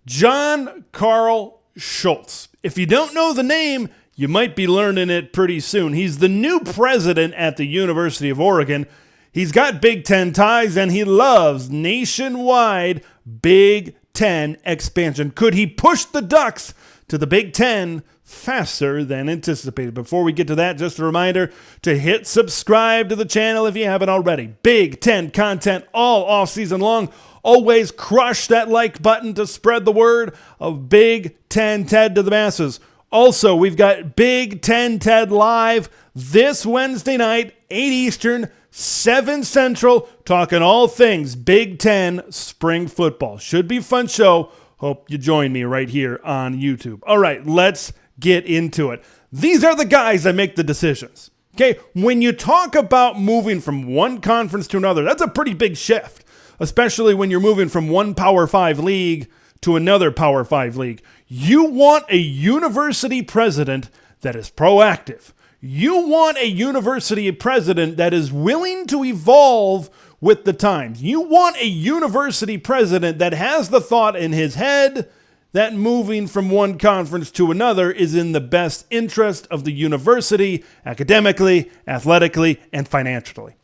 John Karl Scholz. If you don't know the name, you might be learning it pretty soon. He's the new president at the University of Oregon. He's got Big Ten ties, and he loves nationwide Big Ten expansion. Could he push the Ducks to the Big Ten faster than anticipated? Before we get to that, just a reminder to hit subscribe to the channel if you haven't already. Big Ten content all off season long. Always crush that like button to spread the word of Big Ten Ted to the masses. Also, we've got Big Ten Ted live this Wednesday night, 8 Eastern, 7 Central, talking all things Big Ten spring football. Should be a fun show. Hope you join me right here on YouTube. All right, let's get into it. These are the guys that make the decisions. Okay, when you talk about moving from one conference to another, that's a pretty big shift, especially when you're moving from one Power 5 league to another Power 5 league. You want a university president that is proactive. You want a university president that is willing to evolve with the times. You want a university president that has the thought in his head that moving from one conference to another is in the best interest of the university, academically, athletically, and financially.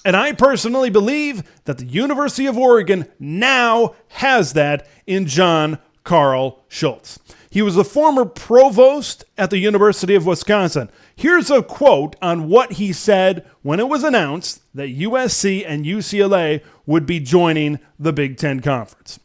And I personally believe that the University of Oregon now has that in John Karl Scholz. He was the former provost at the University of Wisconsin. Here's a quote on what he said when it was announced that USC and UCLA would be joining the Big Ten Conference.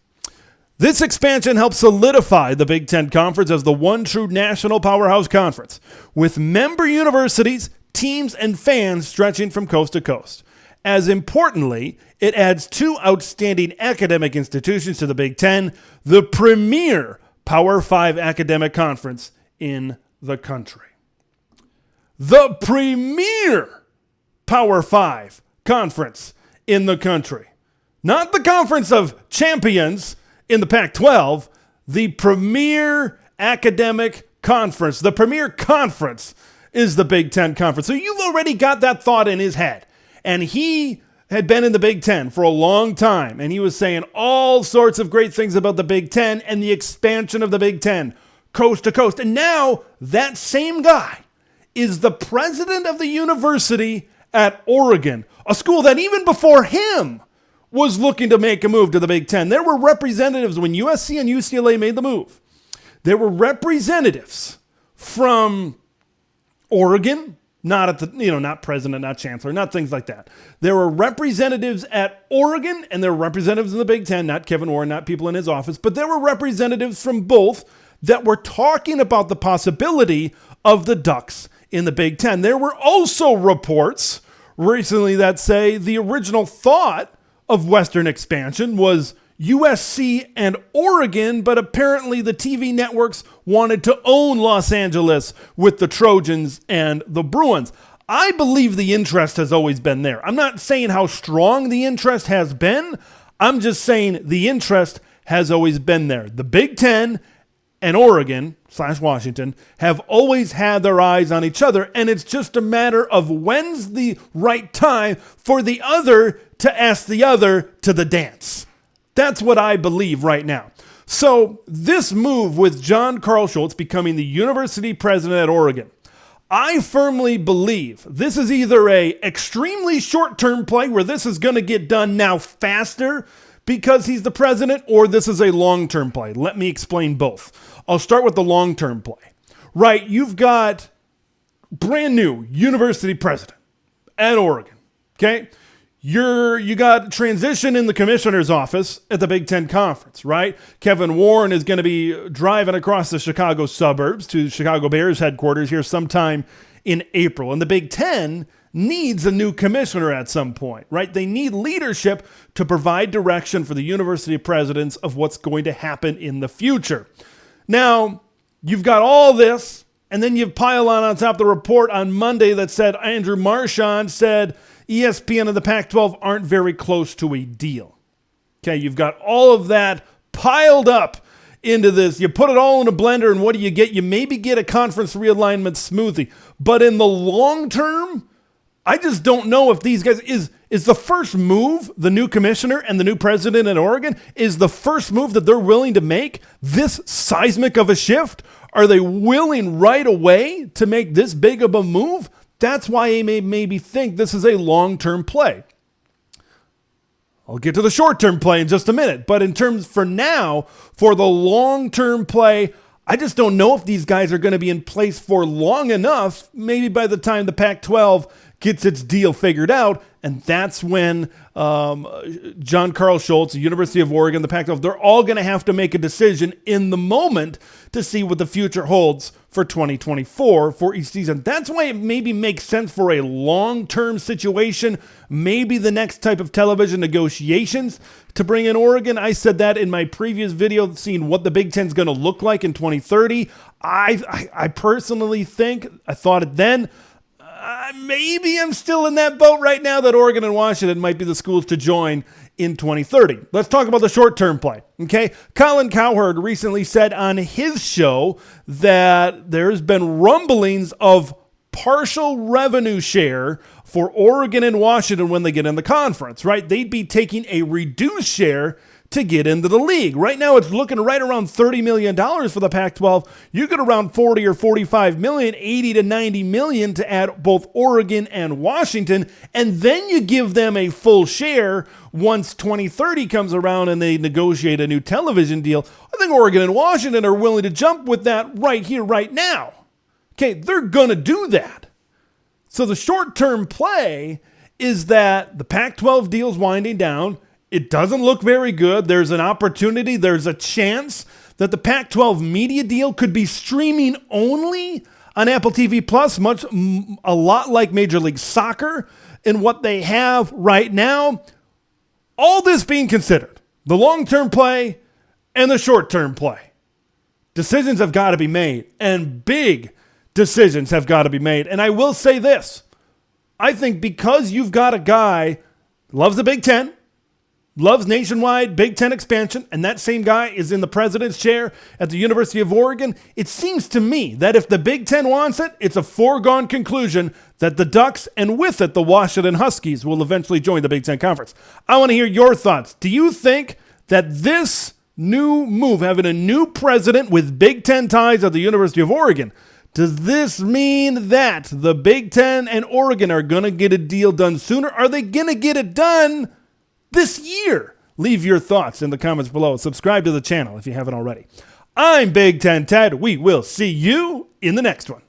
This expansion helps solidify the Big Ten Conference as the one true national powerhouse conference, with member universities, teams, and fans stretching from coast to coast. As importantly, it adds 2 outstanding academic institutions to the Big Ten, the premier Power 5 academic conference in the country. The premier Power 5 conference in the country. Not the conference of champions in the Pac-12, the premier academic conference. The premier conference is the Big Ten Conference. So you've already got that thought in his head. And he had been in the Big Ten for a long time, and he was saying all sorts of great things about the Big Ten and the expansion of the Big Ten, coast to coast. And now that same guy is the president of the university at Oregon, a school that even before him was looking to make a move to the Big Ten. There were representatives when USC and UCLA made the move. There were representatives from Oregon, not at the, not president, not chancellor, not things like that. There were representatives at Oregon, and there were representatives in the Big Ten, not Kevin Warren, not people in his office, but there were representatives from both that were talking about the possibility of the Ducks in the Big Ten. There were also reports recently that say the original thought of Western expansion was USC and Oregon, but apparently the TV networks wanted to own Los Angeles with the Trojans and the Bruins. I believe the interest has always been there. I'm not saying how strong the interest has been. I'm just saying the interest has always been there. The Big Ten and Oregon/Washington have always had their eyes on each other, and it's just a matter of when's the right time for the other to ask the other to the dance. That's what I believe right now. So this move with John Karl Scholz becoming the university president at Oregon, I firmly believe this is either a extremely short-term play where this is going to get done now faster because he's the president, or this is a long-term play. Let me explain both. I'll start with the long-term play. Right, you've got brand new university president at Oregon, okay? You got transition in the commissioner's office at the Big Ten Conference, right? Kevin Warren is going to be driving across the Chicago suburbs to the Chicago Bears headquarters here sometime in April. And the Big Ten needs a new commissioner at some point, right? They need leadership to provide direction for the university presidents of what's going to happen in the future. Now, you've got all this, and then you pile on top the report on Monday that said Andrew Marchand said ESPN and the Pac-12 aren't very close to a deal. Okay, you've got all of that piled up into this. You put it all in a blender, and what do you get? You maybe get a conference realignment smoothie. But in the long term, I just don't know if these guys is the first move, the new commissioner and the new president in Oregon, is the first move that they're willing to make this seismic of a shift? Are they willing right away to make this big of a move? That's why I maybe think this is a long-term play. I'll get to the short-term play in just a minute. But in terms for now, for the long-term play, I just don't know if these guys are going to be in place for long enough. Maybe by the time the Pac-12 gets its deal figured out, and that's when John Karl Scholz, the University of Oregon, the Pac-12, they're all going to have to make a decision in the moment to see what the future holds for 2024 for each season. That's why it maybe makes sense for a long-term situation, maybe the next type of television negotiations to bring in Oregon. I said that in my previous video, seeing what the Big Ten is going to look like in 2030. I personally think, I thought it then, maybe I'm still in that boat right now that Oregon and Washington might be the schools to join in 2030. Let's talk about the short-term play, okay? Colin Cowherd recently said on his show that there's been rumblings of partial revenue share for Oregon and Washington when they get in the conference, right? They'd be taking a reduced share to get into the league. Right now, it's looking right around $30 million for the Pac-12. You get around 40 or 45 million, 80 to 90 million to add both Oregon and Washington, and then you give them a full share once 2030 comes around and they negotiate a new television deal. I think Oregon and Washington are willing to jump with that right here, right now. Okay, they're going to do that. So the short-term play is that the Pac-12 deal's winding down. It doesn't look very good. There's an opportunity, there's a chance that the Pac-12 media deal could be streaming only on Apple TV Plus, a lot like Major League Soccer in what they have right now. All this being considered, the long-term play and the short-term play. Decisions have got to be made, and big decisions have got to be made. And I will say this. I think because you've got a guy who loves the Big Ten, loves nationwide Big Ten expansion, and that same guy is in the president's chair at the University of Oregon, it seems to me that if the Big Ten wants it, it's a foregone conclusion that the Ducks, and with it, the Washington Huskies, will eventually join the Big Ten Conference. I want to hear your thoughts. Do you think that this new move, having a new president with Big Ten ties at the University of Oregon, does this mean that the Big Ten and Oregon are going to get a deal done sooner? Are they going to get it done this year? Leave your thoughts in the comments below. Subscribe to the channel if you haven't already. I'm Big Ten Ted. We will see you in the next one.